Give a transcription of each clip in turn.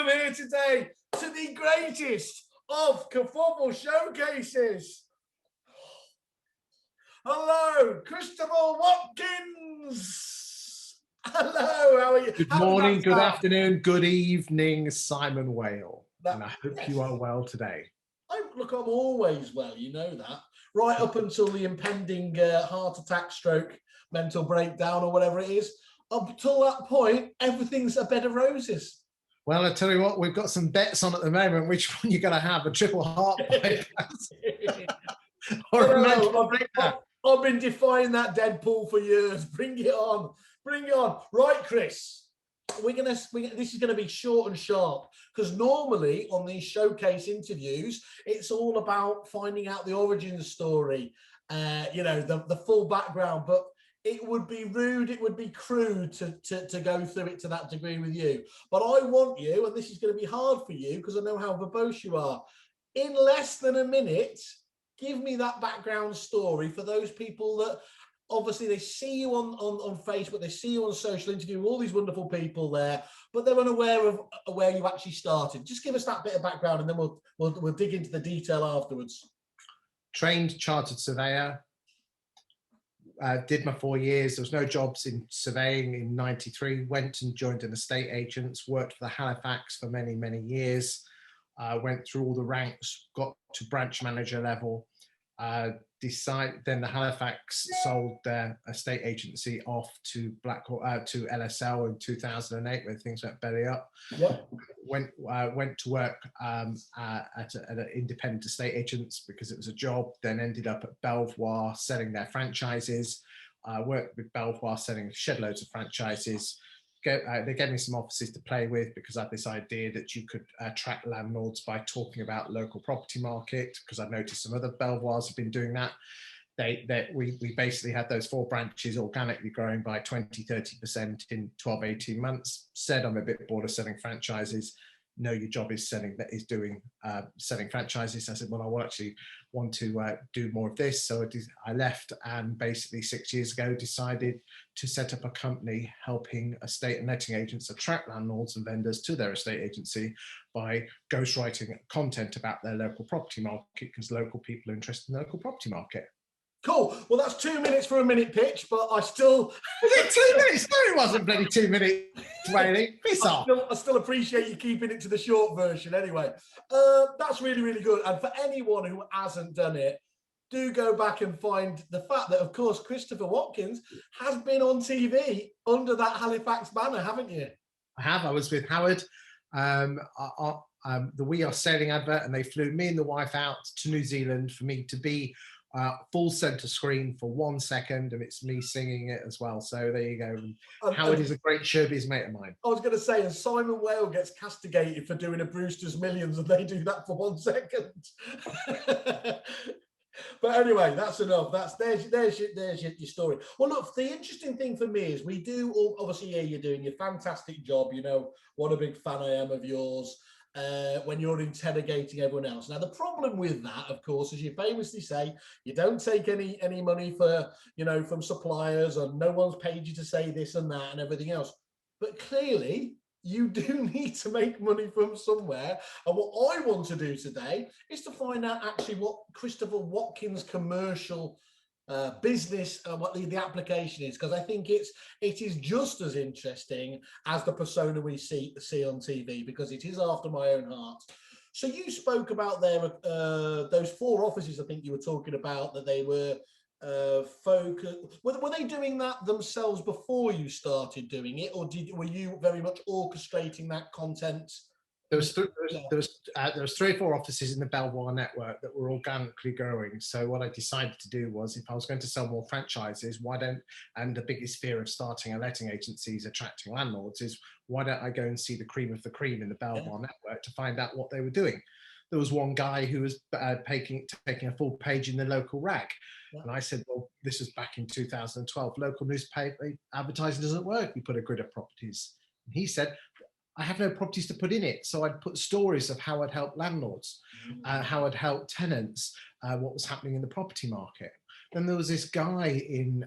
Welcome here today to the greatest of Kerfuffle showcases. Hello, Christopher Watkins. Hello, how are you? Good morning, good afternoon, good evening, Simon Whale. And I hope you are well today. Look, I'm always well, you know that. Right up until the impending heart attack, stroke, mental breakdown, or whatever it is. Up until that point, everything's a bed of roses. Well, I tell you what, we've got some bets on at the moment. Which one you're going to have? A triple heart bypass or a mental breakdown? I've been defying that Deadpool for years. Bring it on. Bring it on. Right, Chris. This is going to be short and sharp, because normally on these showcase interviews, it's all about finding out the origin story, the full background. But it would be rude, it would be crude to go through it to that degree with you. But I want you, and this is going to be hard for you because I know how verbose you are, in less than a minute, give me that background story for those people that obviously they see you on Facebook, they see you on social interview, all these wonderful people there, but they're unaware of where you actually started. Just give us that bit of background, and then we'll dig into the detail afterwards. Trained chartered surveyor. Did my 4 years. There was no jobs in surveying in '93. Went and joined an estate agents. Worked for the Halifax for many, many years. Went through all the ranks. Got to branch manager level. Then the Halifax sold their estate agency off to to LSL in 2008 when things went belly up. Yep. Went to work at an independent estate agents because it was a job. Then ended up at Belvoir selling their franchises. Worked with Belvoir selling shed loads of franchises. They gave me some offices to play with because I had this idea that you could attract landlords by talking about local property market, because I noticed some other Belvoirs have been doing that. We basically had those 4 branches organically growing by 20-30% in 12-18 months. Said I'm a bit bored of selling franchises. No, your job is selling franchises. I said, well, I actually want to do more of this. So I left, and basically 6 years ago decided to set up a company helping estate and letting agents attract landlords and vendors to their estate agency by ghostwriting content about their local property market, because local people are interested in the local property market. Cool. Well, that's 2 minutes for a minute pitch, but I still... Was it 2 minutes? No, it wasn't bloody 2 minutes, Whaley. Piss off. I still appreciate you keeping it to the short version anyway. That's really, really good. And for anyone who hasn't done it, do go back and find the fact that, of course, Christopher Watkins has been on TV under that Halifax banner, haven't you? I have. I was with Howard, the We Are Sailing advert, and they flew me and the wife out to New Zealand for me to be full center screen for 1 second, and it's me singing it as well. So there you go. Howard is a great showbiz mate of mine. I was going to say, and Simon Whale gets castigated for doing a Brewster's Millions, and they do that for 1 second. But anyway, that's enough. There's your story. Well, look, the interesting thing for me is we do obviously hear you're doing your fantastic job. You know what a big fan I am of yours. When you're interrogating everyone else. Now, the problem with that, of course, as you famously say, you don't take any money from suppliers, and no one's paid you to say this and that and everything else. But clearly, you do need to make money from somewhere. And what I want to do today is to find out actually what Christopher Watkins' commercial business and what the application is, because I think it is just as interesting as the persona we see on TV, because it is after my own heart. So you spoke about those 4 offices. I think you were talking about that they were focused. Were they doing that themselves before you started doing it, or were you very much orchestrating that content? There was 3 or 4 offices in the Belvoir network that were organically growing. So what I decided to do was, if I was going to sell more franchises, and the biggest fear of starting a letting agency is attracting landlords, is why don't I go and see the cream of the cream in the Belvoir network to find out what they were doing. There was one guy who was taking a full page in the local rag. Yeah. And I said, well, this was back in 2012. Local newspaper advertising doesn't work. We put a grid of properties. And he said, I have no properties to put in it. So I'd put stories of how I'd help landlords, how I'd help tenants, what was happening in the property market. Then there was this guy in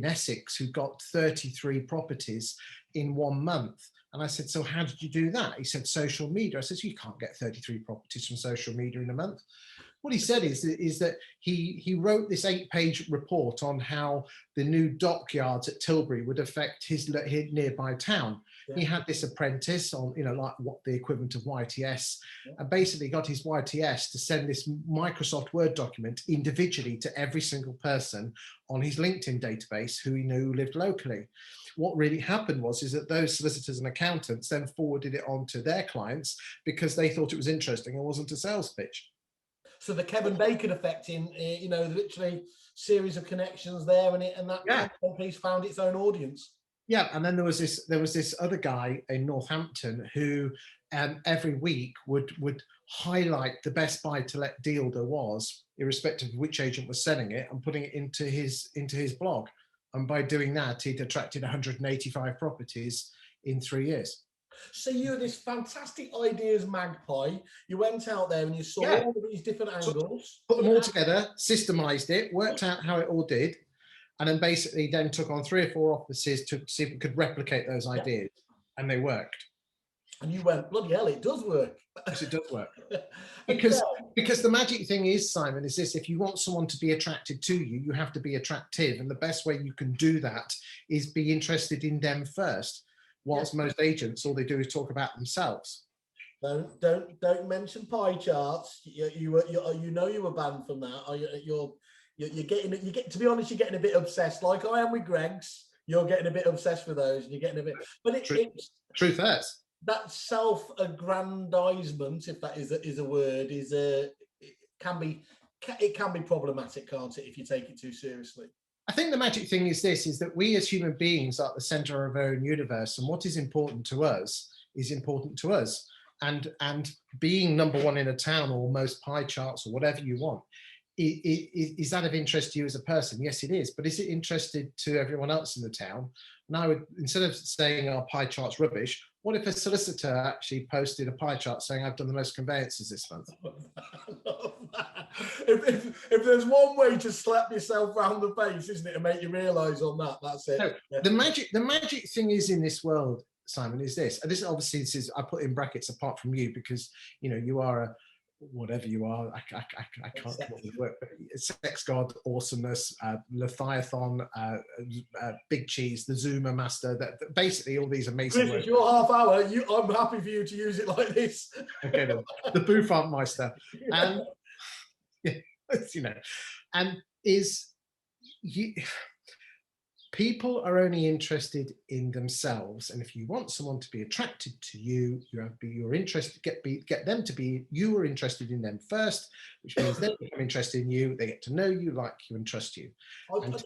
Essex who got 33 properties in 1 month. And I said, so how did you do that? He said, social media. I said, so you can't get 33 properties from social media in a month. What he said is that he wrote this 8-page report on how the new dockyards at Tilbury would affect his nearby town. Yeah. He had this apprentice on, like what the equivalent of YTS, and basically got his YTS to send this Microsoft Word document individually to every single person on his LinkedIn database who he knew lived locally. What really happened was that those solicitors and accountants then forwarded it on to their clients because they thought it was interesting and wasn't a sales pitch. So the Kevin Bacon effect in, literally series of connections there, and that piece found its own audience. Yeah, and then there was this other guy in Northampton who every week would highlight the best buy-to-let deal there was, irrespective of which agent was selling it, and putting it into his blog. And by doing that, he'd attracted 185 properties in 3 years. So you had this fantastic ideas magpie. You went out there and you saw all of these different angles. Put them all together, systemized it, worked out how it all did, and then basically then took on 3 or 4 offices to see if we could replicate those ideas. And they worked. And you went, bloody hell, it does work. Yes, it does work. Because the magic thing is, Simon, is this: if you want someone to be attracted to you, you have to be attractive. And the best way you can do that is be interested in them first. Whilst most agents, all they do is talk about themselves. Don't mention pie charts. You were banned from that. You're getting to be honest, you're getting a bit obsessed, like I am with Greg's. You're getting a bit obsessed with those, and you're getting a bit. But it's truth hurts. That self-aggrandizement, if that is a word, it can be problematic, can't it, if you take it too seriously? I think the magic thing is this, is that we as human beings are at the center of our own universe, and what is important to us is important to us. And being number 1 in a town, or most pie charts, or whatever you want, is that of interest to you as a person? Yes, it is. But is it interested to everyone else in the town? And I would, instead of saying our pie chart's rubbish, what if a solicitor actually posted a pie chart saying, I've done the most conveyances this month? I love that. If there's one way to slap yourself round the face, isn't it, to make you realise on that, that's it. No, the magic thing is in this world, Simon, is this. And this obviously, this is, I put in brackets apart from you, because you are a, whatever you are, I can't come up with the word, but sex god, awesomeness, Leviathan, Big Cheese, the Zoomer Master, that basically all these amazing words. Your half hour, I'm happy for you to use it like this. Okay, then. The Bouffantmeister. And and people are only interested in themselves, and if you want someone to be attracted to you, you're interested. Get them to be. You are interested in them first, which means they become interested in you. They get to know you, like you, and trust you. And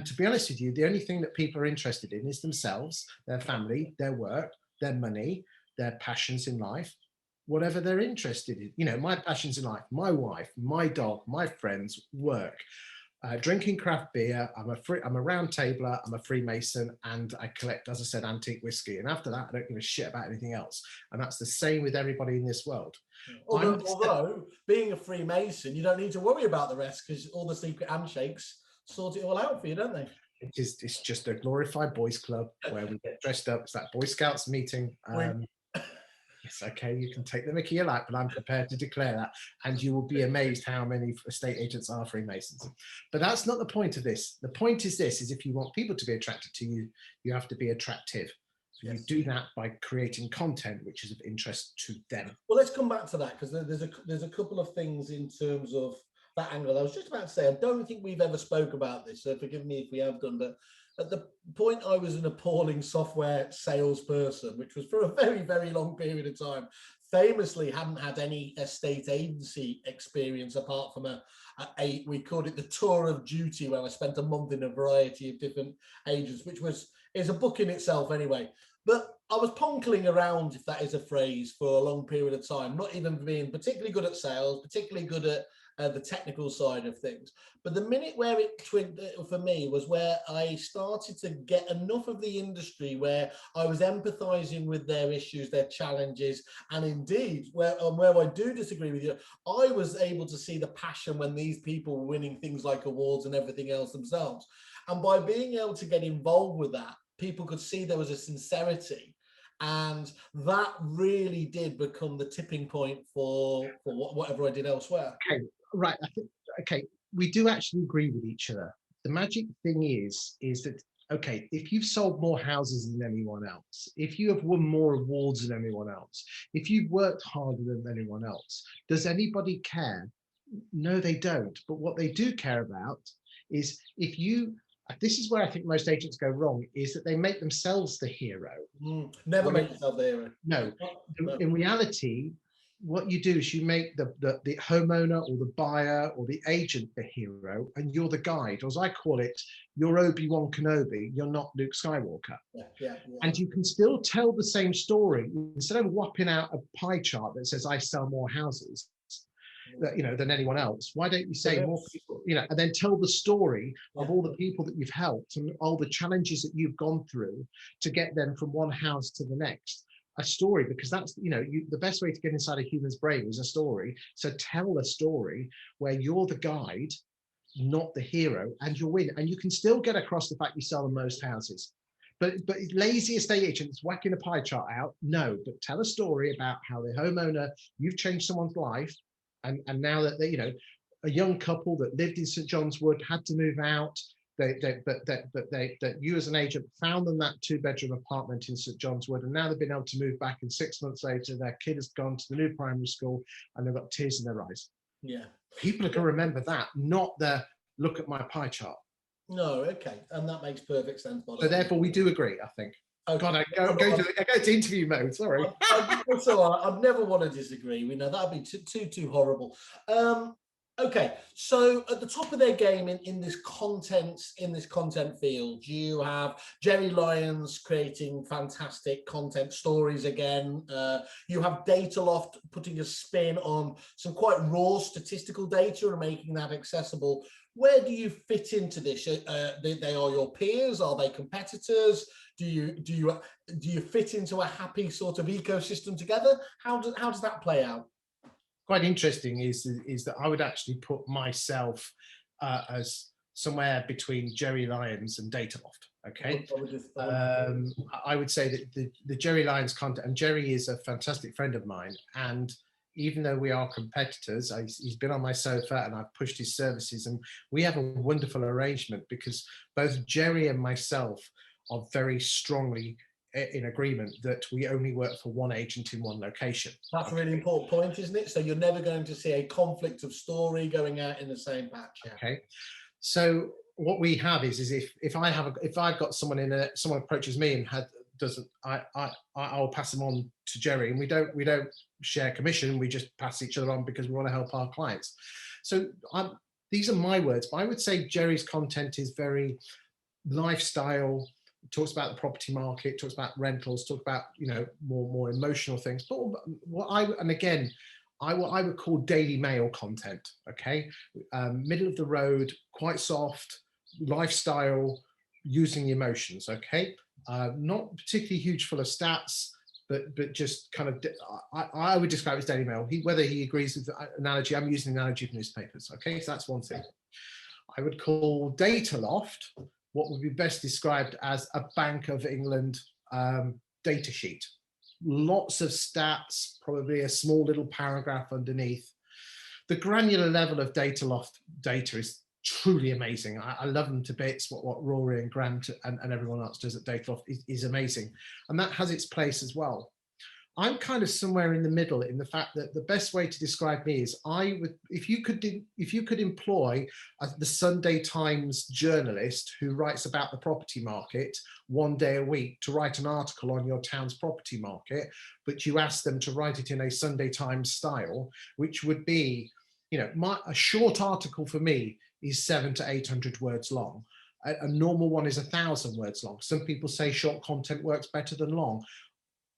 to be honest with you, the only thing that people are interested in is themselves, their family, their work, their money, their passions in life. Whatever they're interested in, my passions in life, my wife, my dog, my friends, work. Drinking craft beer, I'm a round tabler, I'm a Freemason, and I collect, as I said, antique whiskey. And after that, I don't give a shit about anything else. And that's the same with everybody in this world. Although being a Freemason, you don't need to worry about the rest, because all the secret handshakes sort it all out for you, don't they? It's just a glorified boys club where we get dressed up. It's that Boy Scouts meeting. It's okay, you can take the mickey you like, but I'm prepared to declare that. And you will be amazed how many estate agents are Freemasons. But that's not the point of this. The point is this, is if you want people to be attracted to you, you have to be attractive. So you do that by creating content which is of interest to them. Well, let's come back to that, because there's a couple of things in terms of that angle. I was just about to say, I don't think we've ever spoke about this, so forgive me if we have done, but at the point I was an appalling software salesperson, which was for a very, very long period of time, famously hadn't had any estate agency experience apart from we called it the tour of duty, where I spent a month in a variety of different agents, which is a book in itself anyway. But I was ponkling around, if that is a phrase, for a long period of time, not even being particularly good at sales, particularly good at the technical side of things. But the minute where it twigged for me was where I started to get enough of the industry where I was empathizing with their issues, their challenges, and indeed, where I do disagree with you, I was able to see the passion when these people were winning things like awards and everything else themselves. And by being able to get involved with that, people could see there was a sincerity. And that really did become the tipping point for whatever I did elsewhere. Okay, right. I think, okay, we do actually agree with each other. The magic thing is that, okay, if you've sold more houses than anyone else, if you have won more awards than anyone else, if you've worked harder than anyone else, does anybody care? No, they don't. But what they do care about is if you, this is where I think most agents go wrong, is that they make themselves the hero. Never make yourself the hero. No. In reality, what you do is you make the homeowner or the buyer or the agent the hero, and you're the guide. Or as I call it, you're Obi-Wan Kenobi, you're not Luke Skywalker. Yeah. And you can still tell the same story. Instead of whopping out a pie chart that says I sell more houses, than anyone else, why don't you say more people, and then tell the story of all the people that you've helped and all the challenges that you've gone through to get them from one house to the next. A story, because that's the best way to get inside a human's brain is a story. So tell a story where you're the guide, not the hero, and you'll win. And you can still get across the fact you sell the most houses. But lazy estate agents whacking a pie chart out, no. But tell a story about how the homeowner, you've changed someone's life. And now that they, a young couple that lived in St John's Wood had to move out, that you as an agent found them that 2-bedroom apartment in St John's Wood, and now they've been able to move back, and 6 months later their kid has gone to the new primary school and they've got tears in their eyes. Yeah, people are going to remember that, not the look at my pie chart. No, okay, and that makes perfect sense. So therefore, we do agree, I think. Okay. God, I go to interview mode. Sorry. It's all right. I'd never want to disagree. We know that'd be too horrible. Okay, so at the top of their game in this content field, you have Jerry Lyons creating fantastic content stories again. You have Dataloft putting a spin on some quite raw statistical data and making that accessible. Where do you fit into this? They are your peers? Are they competitors? Do you fit into a happy sort of ecosystem together? How does that play out? Quite interesting is that I would actually put myself as somewhere between Jerry Lyons and Dataloft. Okay, I would say that the Jerry Lyons content, and Jerry is a fantastic friend of mine, and even though we are competitors, he's been on my sofa and I've pushed his services, and we have a wonderful arrangement because both Jerry and myself are very strongly in agreement that we only work for one agent in one location. That's a really important point, isn't it? So you're never going to see a conflict of story going out in the same patch. Yeah. Okay. So what we have is if I've got someone someone approaches me and I'll pass them on to Jerry, and we don't share commission. We just pass each other on because we want to help our clients. So these are my words, but I would say Jerry's content is very lifestyle. Talks about the property market, talks about rentals, talks about more emotional things. But what I would call Daily Mail content. Okay, middle of the road, quite soft, lifestyle, using emotions. Okay, not particularly huge full of stats, but just kind of I would describe it as Daily Mail. Whether he agrees with the analogy, I'm using the analogy of newspapers. Okay, so that's one thing. I would call Dataloft what would be best described as a Bank of England data sheet. Lots of stats, probably a small little paragraph underneath. The granular level of Dataloft data is truly amazing. I love them to bits. What Rory and Grant and everyone else does at Dataloft is amazing. And that has its place as well. I'm kind of somewhere in the middle in the fact that the best way to describe me is if you could employ the Sunday Times journalist who writes about the property market one day a week to write an article on your town's property market, but you ask them to write it in a Sunday Times style, which would be, a short article for me is 700 to 800 words long. A normal one is 1,000 words long. Some people say short content works better than long.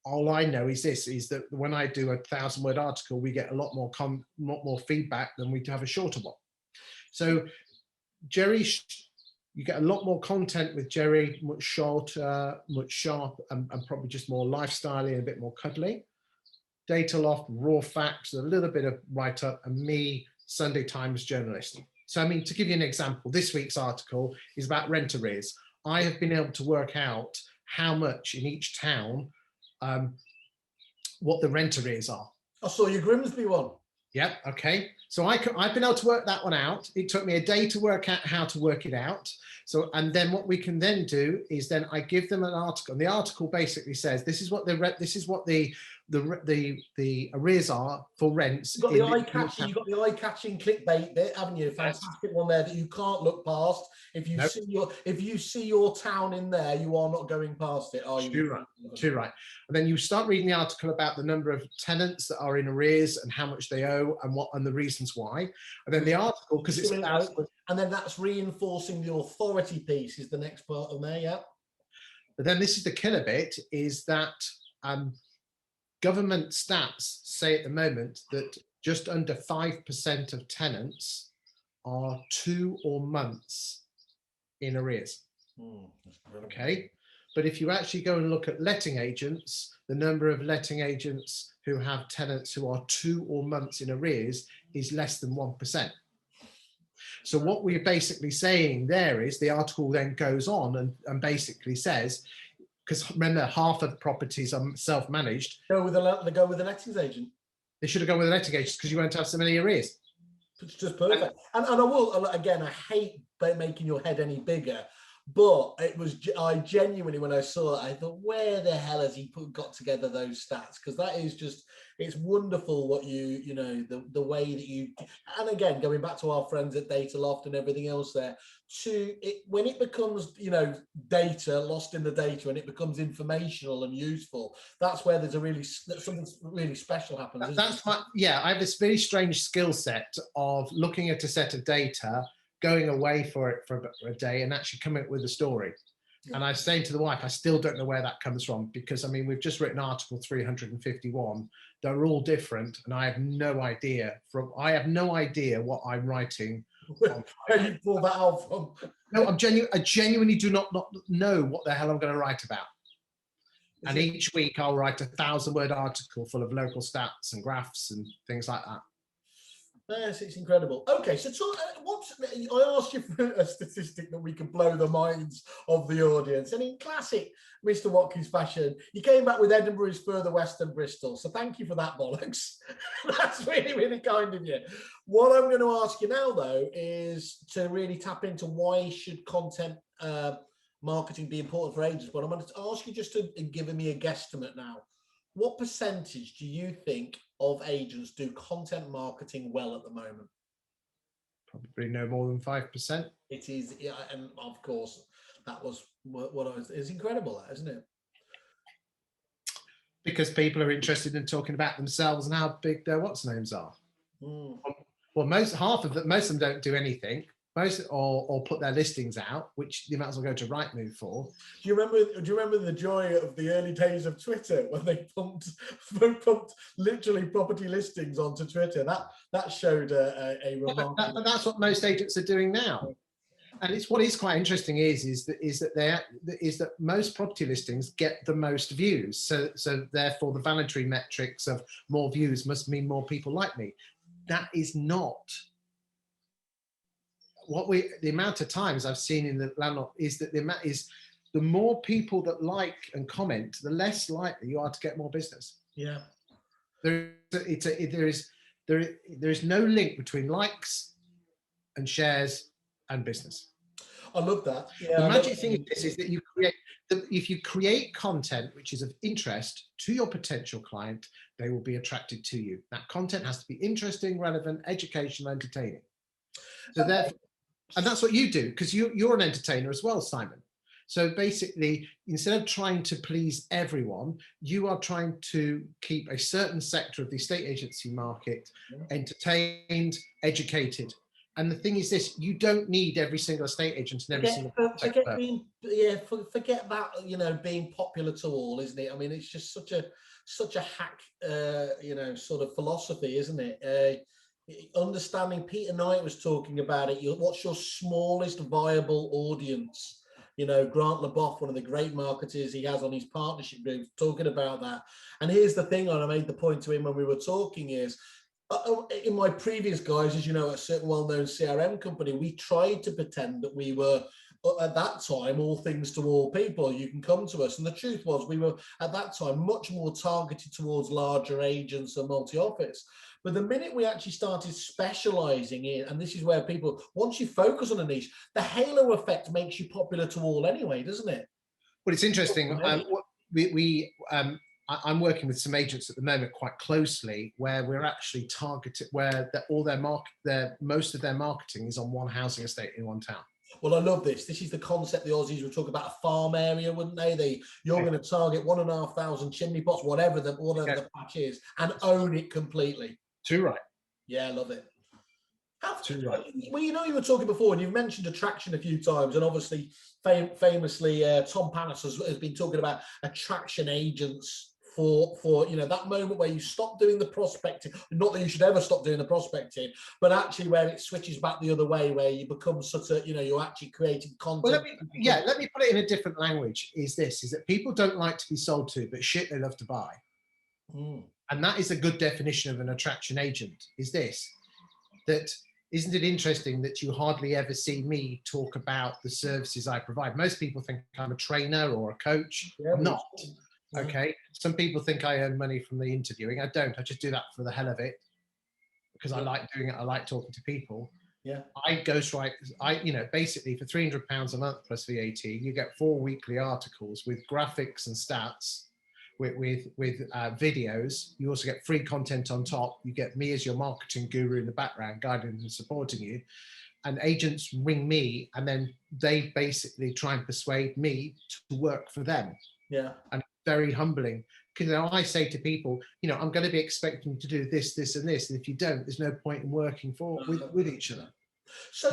all I know is this, is that when I do a 1,000-word article, we get a lot more feedback than we have a shorter one. So Jerry, you get a lot more content with Jerry, much shorter, much sharp, and probably just more lifestyle and a bit more cuddly. Data Loft, raw facts, a little bit of write-up, and me, Sunday Times journalist. So, I mean, to give you an example, this week's article is about rent arrears. I have been able to work out how much in each town, what the rent arrears are. I saw your Grimsby one. Yep, okay. So I've been able to work that one out. It took me a day to work out how to work it out. So, and then what we can then do is then I give them an article, and the article basically says this is what the arrears are for rents. You've got the eye-catching clickbait bit, haven't you? Fantastic one there that you can't look past. If you see your town in there, you are not going past it, are you? Too right. And then you start reading the article about the number of tenants that are in arrears and how much they owe and the reasons why. And then the article, because it's and then that's reinforcing the authority piece is the next part of there, yeah. But then this is the killer bit, is that government stats say at the moment that just under 5% of tenants are 2 or months in arrears. Okay, but if you actually go and look at letting agents, the number of letting agents who have tenants who are 2 or months in arrears is less than 1%. So what we're basically saying there is, the article then goes on and basically says, because remember, half of properties are self-managed. Go with the lettings agent. They should have gone with the letting agents because you won't have so many arrears. It's just perfect. And I will, again, I hate making your head any bigger, but I genuinely, when I saw it, I thought, where the hell has he got together those stats? Because that is just, it's wonderful what the way that you, and again, going back to our friends at Data Loft and everything else there, when it becomes, data, lost in the data, and it becomes informational and useful, that's where there's something really special happens. I have this very strange skill set of looking at a set of data, going away for it for a day and actually coming up with a story. Yeah. And I was saying to the wife, I still don't know where that comes from, because I mean, we've just written article 351. They're all different, and I have no idea what I'm writing. Where you pull that out from? No, I genuinely do not know what the hell I'm going to write about. And each week I'll write a 1,000-word article full of local stats and graphs and things like that. Yes, it's incredible. Okay, so I asked you for a statistic that we can blow the minds of the audience, and in classic Mr. Watkins fashion, you came back with Edinburgh is further west than Bristol. So thank you for that, bollocks. That's really, really kind of you. What I'm going to ask you now, though, is to really tap into why should content marketing be important for agents. But I'm going to ask you just to give me a guesstimate now. What percentage do you think of agents do content marketing well at the moment? Probably no more than 5%. It is, yeah, and of course, that was what I was. It's incredible, that, isn't it? Because people are interested in talking about themselves and how big their what's names are. Mm. Well, most of them don't do anything. Or put their listings out, which you might as well go to Rightmove for. Do you remember the joy of the early days of Twitter when they pumped literally property listings onto Twitter? That showed a remarkable. That's what most agents are doing now. And what is quite interesting is that most property listings get the most views. So therefore, the vanity metrics of more views must mean more people like me. That is not. The amount of times I've seen in the landlord is that the more people that like and comment, the less likely you are to get more business. Yeah. There is no link between likes and shares and business. I love that. Yeah, the magic thing is that if you create content which is of interest to your potential client, they will be attracted to you. That content has to be interesting, relevant, educational, entertaining. So therefore, and that's what you do, because you're an entertainer as well, Simon. So basically, instead of trying to please everyone, you are trying to keep a certain sector of the estate agency market entertained, educated. And the thing is this, you don't need every single estate agent and every single forget that, you know, being popular to all, isn't it? I mean, it's just such a hack, you know, sort of philosophy, isn't it? Understanding, Peter Knight was talking about it. What's your smallest viable audience? You know, Grant LeBoff, one of the great marketers he has on his partnership group, talking about that. And here's the thing, and I made the point to him when we were talking, is in my previous guys, as you know, at a certain well-known CRM company, we tried to pretend that we were, at that time, all things to all people. You can come to us. And the truth was, we were at that time much more targeted towards larger agents and multi-office. But the minute we actually started specializing in, and this is where people, once you focus on a niche, the halo effect makes you popular to all anyway, doesn't it? Well, it's interesting. I'm working with some agents at the moment quite closely, where we're actually targeted, where most of their marketing is on one housing estate in one town. Well, I love this. This is the concept the Aussies would talk about, a farm area, wouldn't they? You're going to target 1,500 chimney pots, whatever the patch is, and own it completely. Too right. Yeah, I love it. Too right. Well, you know, you were talking before, and you've mentioned attraction a few times, and obviously, famously, Tom Panis has been talking about attraction agents for you know, that moment where you stop doing the prospecting. Not that you should ever stop doing the prospecting, but actually where it switches back the other way, where you become such a, you know, you're actually creating content. Well, let me put it in a different language. Is that people don't like to be sold to, but shit, they love to buy. And that is a good definition of an attraction agent. Is this, that isn't it interesting that you hardly ever see me talk about the services I provide? Most people think I'm a trainer or a coach. I'm not. Okay. Some people think I earn money from the interviewing. I don't. I just do that for the hell of it, because I like doing it. I like talking to people. Yeah. I ghostwrite. You know, basically for £300 a month plus VAT, you get 4 weekly articles with graphics and stats, with videos. You also get free content on top. You get me as your marketing guru in the background, guiding and supporting you. And agents ring me, and then they basically try and persuade me to work for them. Yeah. And very humbling, because I say to people, you know, I'm going to be expecting you to do this, this, and this, and if you don't, there's no point in working with each other. So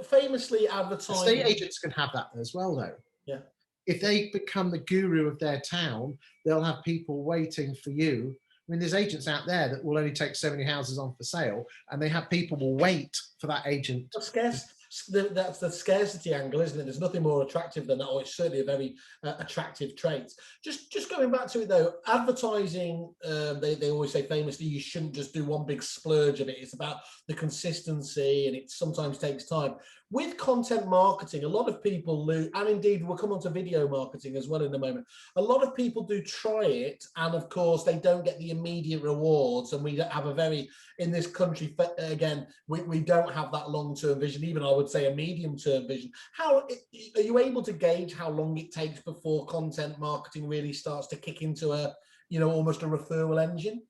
famously, advertising. Estate agents can have that as well, though. Yeah. If they become the guru of their town, they'll have people waiting for you. I mean, there's agents out there that will only take so many houses on for sale, and they have people will wait for that agent. That's the scarcity angle, isn't it? There's nothing more attractive than that, or it's certainly a very attractive trait. Just going back to it though, advertising, they always say famously, you shouldn't just do one big splurge of it. It's about the consistency, and it sometimes takes time. With content marketing, a lot of people lose, and indeed we'll come on to video marketing as well in a moment. A lot of people do try it, and of course they don't get the immediate rewards, and we have a very, in this country, again, we don't have that long-term vision, even I would say a medium-term vision. How are you able to gauge how long it takes before content marketing really starts to kick into a, you know, almost a referral engine?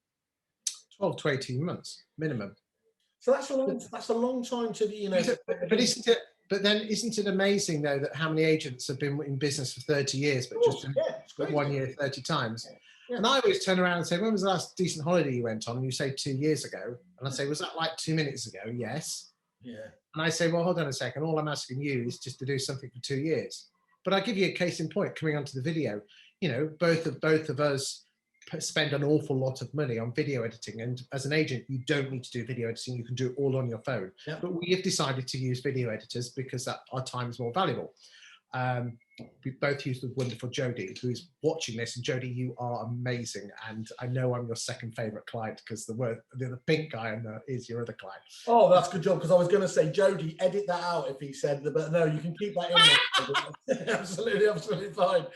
12 to 18 months minimum. So that's a long time to, you know. But then isn't it amazing though that how many agents have been in business for 30 years, but just 1 year 30 times? Yeah. And I always turn around and say, when was the last decent holiday you went on? And you say 2 years ago. And I say, was that like 2 minutes ago? Yes. Yeah. And I say, well, hold on a second. All I'm asking you is just to do something for 2 years. But I'll give you a case in point coming onto the video. You know, both of us spend an awful lot of money on video editing, and as an agent you don't need to do video editing, you can do it all on your phone. But we have decided to use video editors because that our time is more valuable. We both use the wonderful Jodie, who's watching this, and Jodie, you are amazing, and I know I'm your second favorite client because the pink guy is your other client. Oh, that's a good job, because I was going to say, Jodie, edit that out if he said that, but no, you can keep that in there. absolutely fine.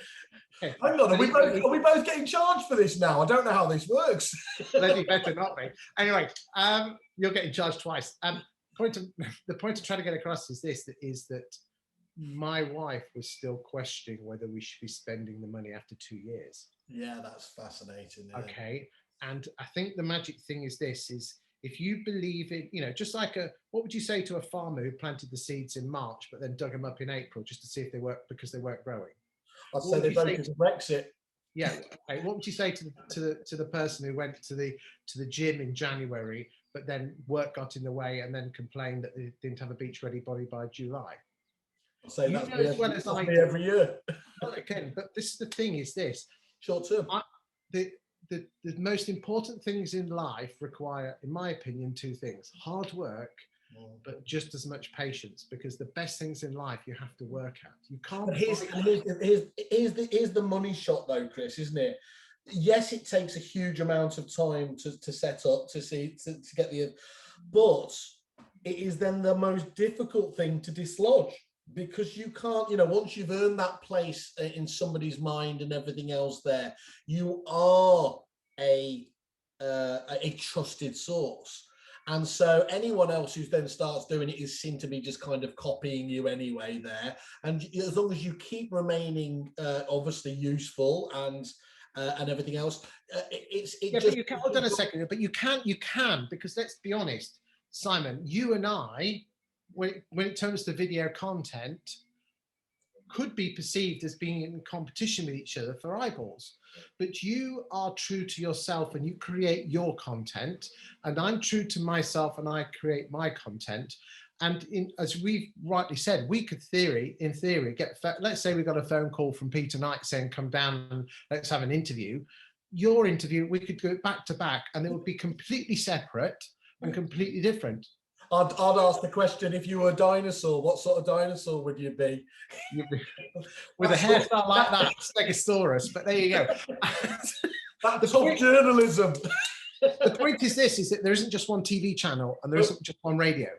Okay. Hang on, are we both getting charged for this now? I don't know how this works. Bloody better not be. Anyway, you're getting charged twice. The point I'm trying to get across is this: is that my wife was still questioning whether we should be spending the money after 2 years. Yeah, that's fascinating. Okay, and I think the magic thing is this: is if you believe in, you know, just like what would you say to a farmer who planted the seeds in March but then dug them up in April just to see if they work because they weren't growing? I'd say they broke into Brexit. Yeah. Okay. What would you say to the person who went to the gym in January but then work got in the way and then complained that they didn't have a beach ready body by July. I'll say You that's know me, as well as that's I me do. every year. Well, again, but this is the thing is this. Short term. The most important things in life require, in my opinion, two things: hard work, but just as much patience. Because the best things in life you have to work at. You can't. But here's the money shot though, Chris, isn't it? Yes, it takes a huge amount of time to set up to get the, but it is then the most difficult thing to dislodge, because you can't, once you've earned that place in somebody's mind and everything else there, you are a trusted source. And so anyone else who then starts doing it is seen to be just kind of copying you anyway there. And as long as you keep remaining obviously useful and everything else, but you can, hold on a second, but you can, because let's be honest, Simon, you and I, when it comes to video content, could be perceived as being in competition with each other for eyeballs. But you are true to yourself and you create your content, and I'm true to myself and I create my content. And as we've rightly said, we could in theory, let's say we got a phone call from Peter Knight saying, come down and let's have an interview. Your interview, we could go back to back and it would be completely separate and completely different. I'd ask the question, if you were a dinosaur, what sort of dinosaur would you be? With a hairstyle like that, Stegosaurus, but there you go. That's tough journalism. The point is this, is that there isn't just one TV channel and there isn't just one radio.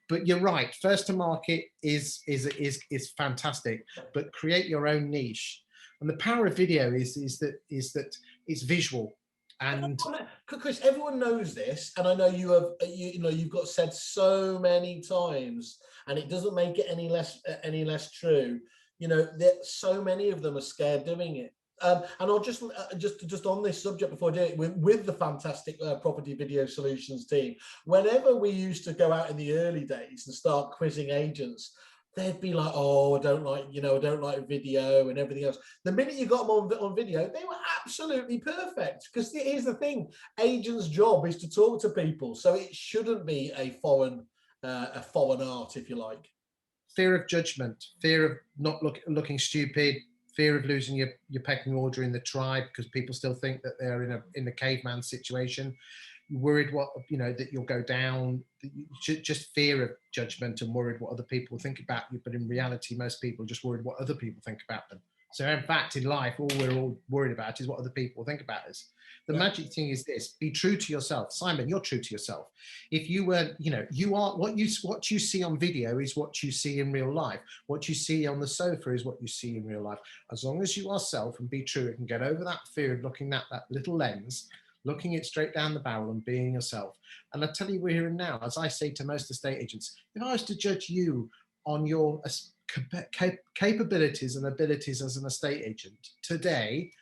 But you're right, first to market is fantastic, but create your own niche. And the power of video is that it's visual. And Chris, everyone knows this, and I know you've got said so many times, and it doesn't make it any less true. That so many of them are scared doing it. And I'll just on this subject before I do it, with the fantastic property video solutions team, whenever we used to go out in the early days and start quizzing agents, they'd be like, oh, I don't like video and everything else. The minute you got them on video, they were absolutely perfect. Because here's the thing, agents' job is to talk to people. So it shouldn't be a foreign art, if you like. Fear of judgment, fear of not looking stupid, fear of losing your pecking order in the tribe, because people still think that they're in a caveman situation. Worried that you'll go down, just fear of judgment and worried what other people think about you. But in reality, most people are just worried what other people think about them. So in fact, in life, all we're all worried about is what other people think about us. The magic thing is this: be true to yourself. Simon, you're true to yourself. If you were, you are what you see on video is what you see in real life. What you see on the sofa is what you see in real life. As long as you are self and be true and get over that fear of looking at that little lens, looking it straight down the barrel and being yourself. And I tell you, we're here and now, as I say to most estate agents, if I was to judge you on your capabilities and abilities as an estate agent today,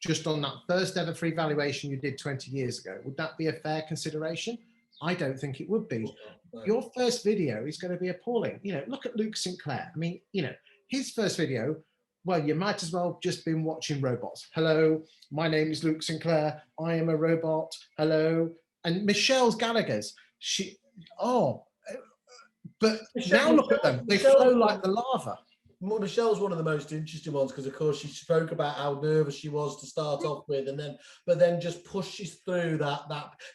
just on that first ever free valuation you did 20 years ago, would that be a fair consideration? I don't think it would be. Your first video is going to be appalling. Look at Luke Sinclair. I mean, his first video, well, you might as well just been watching robots. Hello, my name is Luke Sinclair. I am a robot. Hello. And Michelle's Gallagher's. But now look at them. They flow like the lava. Michelle's one of the most interesting ones, because of course she spoke about how nervous she was to start off with, but then just pushes through that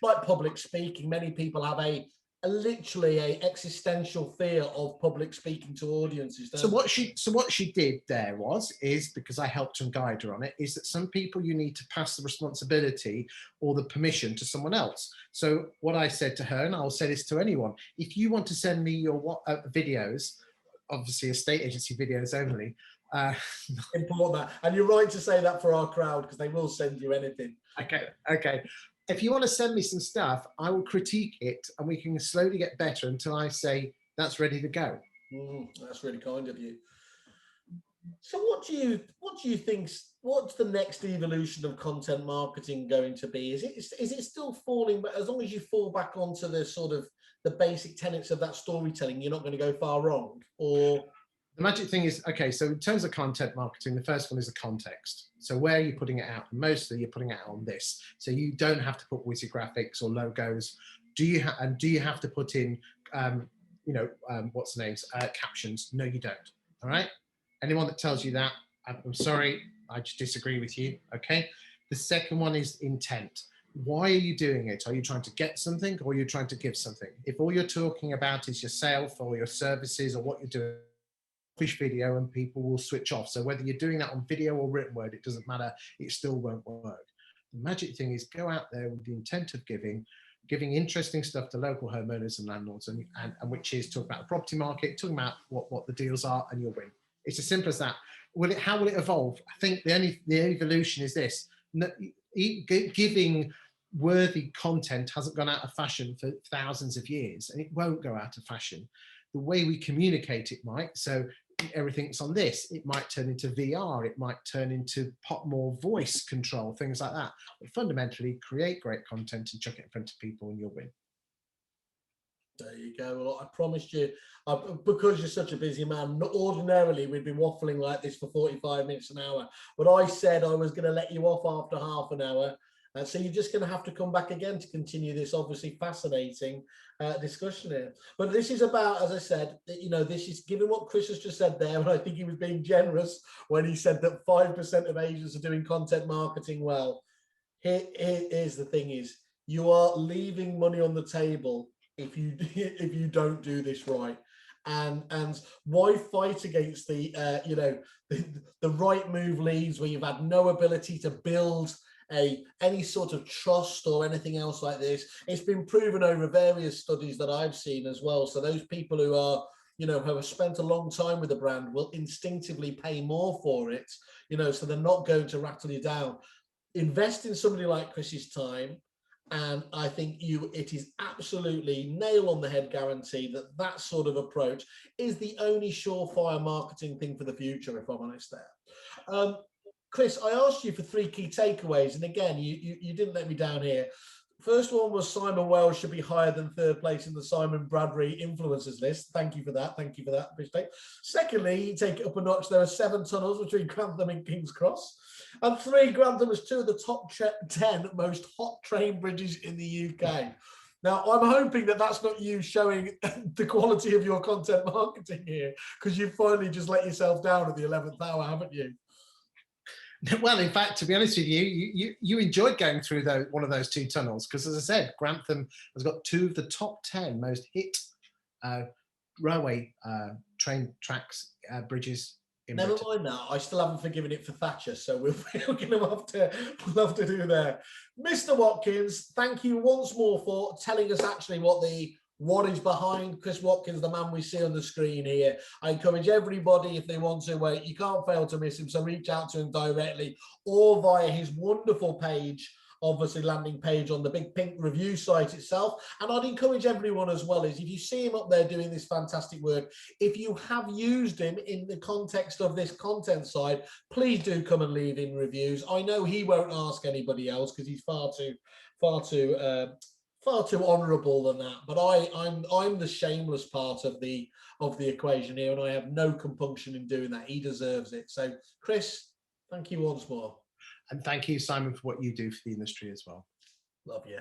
like public speaking. Many people have literally a existential fear of public speaking to audiences. So what she did there is because I helped and guide her on it, is that some people you need to pass the responsibility or the permission to someone else. So what I said to her, and I'll say this to anyone, if you want to send me your videos, obviously estate agency videos only. Important that, and you're right to say that for our crowd, because they will send you anything. Okay. If you want to send me some stuff, I will critique it and we can slowly get better until I say that's ready to go. That's really kind of you. So what do you think, what's the next evolution of content marketing going to be? Is it still falling, but as long as you fall back onto the sort of the basic tenets of that storytelling, you're not going to go far wrong? Or the magic thing is, okay, so in terms of content marketing, the first one is the context. So where are you putting it out? Mostly you're putting it out on this. So you don't have to put wizzy graphics or logos Do you have to put in, what's the names, captions? No, you don't. All right. Anyone that tells you that, I'm sorry, I just disagree with you. Okay. The second one is intent. Why are you doing it? Are you trying to get something, or are you trying to give something? If all you're talking about is yourself or your services or what you're doing, fish video, and people will switch off. So whether you're doing that on video or written word, it doesn't matter. It still won't work. The magic thing is go out there with the intent of giving interesting stuff to local homeowners and landlords, and which is talk about the property market, talking about what the deals are, and you'll win. It's as simple as that. How will it evolve? I think the evolution is this. Giving worthy content hasn't gone out of fashion for thousands of years, and it won't go out of fashion. The way we communicate it might. So everything's on this. It might turn into VR. It might turn into more voice control, things like that. But fundamentally, create great content and chuck it in front of people, and you'll win. There you go. Well, I promised you, because you're such a busy man, ordinarily we'd be waffling like this for 45 minutes, an hour. But I said I was going to let you off after half an hour. So you're just going to have to come back again to continue this obviously fascinating discussion here. But this is about, as I said, this is given what Chris has just said there, and I think he was being generous when he said that 5% of agents are doing content marketing well. Here's the thing is, you are leaving money on the table if you don't do this right. And why fight against the right move leads where you've had no ability to build any sort of trust or anything else like this? It's been proven over various studies that I've seen as well. So those people who are, who have spent a long time with a brand will instinctively pay more for it, so they're not going to rattle you down. Invest in somebody like Chris's time. And I think it is absolutely nail on the head guarantee that sort of approach is the only surefire marketing thing for the future, if I'm honest there. Chris, I asked you for 3 key takeaways, and again, you didn't let me down here. First one was Simon Wells should be higher than 3rd place in the Simon Bradbury influencers list. Thank you for that. Thank you for that. Secondly, you take it up a notch. There are 7 tunnels between Grantham and King's Cross. And 3, Grantham is 2 of the top 10 most hot train bridges in the UK. Now, I'm hoping that that's not you showing the quality of your content marketing here, because you've finally just let yourself down at the 11th hour, haven't you? Well, in fact, to be honest with you, you enjoyed going through one of those 2 tunnels, because, as I said, Grantham has got 2 of the top 10 most hit railway train tracks, bridges. Never mind that. I still haven't forgiven it for Thatcher, so we're going to have to do there. Mr. Watkins, thank you once more for telling us actually what is behind Chris Watkins, the man we see on the screen here. I encourage everybody, if they want to, you can't fail to miss him, so reach out to him directly or via his wonderful page, obviously landing page on the Big Pink review site itself. And I'd encourage everyone as well, is if you see him up there doing this fantastic work, if you have used him in the context of this content side, please do come and leave in reviews. I know he won't ask anybody else because he's far too honourable than that, but I'm the shameless part of the equation here, and I have no compunction in doing that. He deserves it. So, Chris, thank you once more. And thank you, Simon, for what you do for the industry as well. Love you.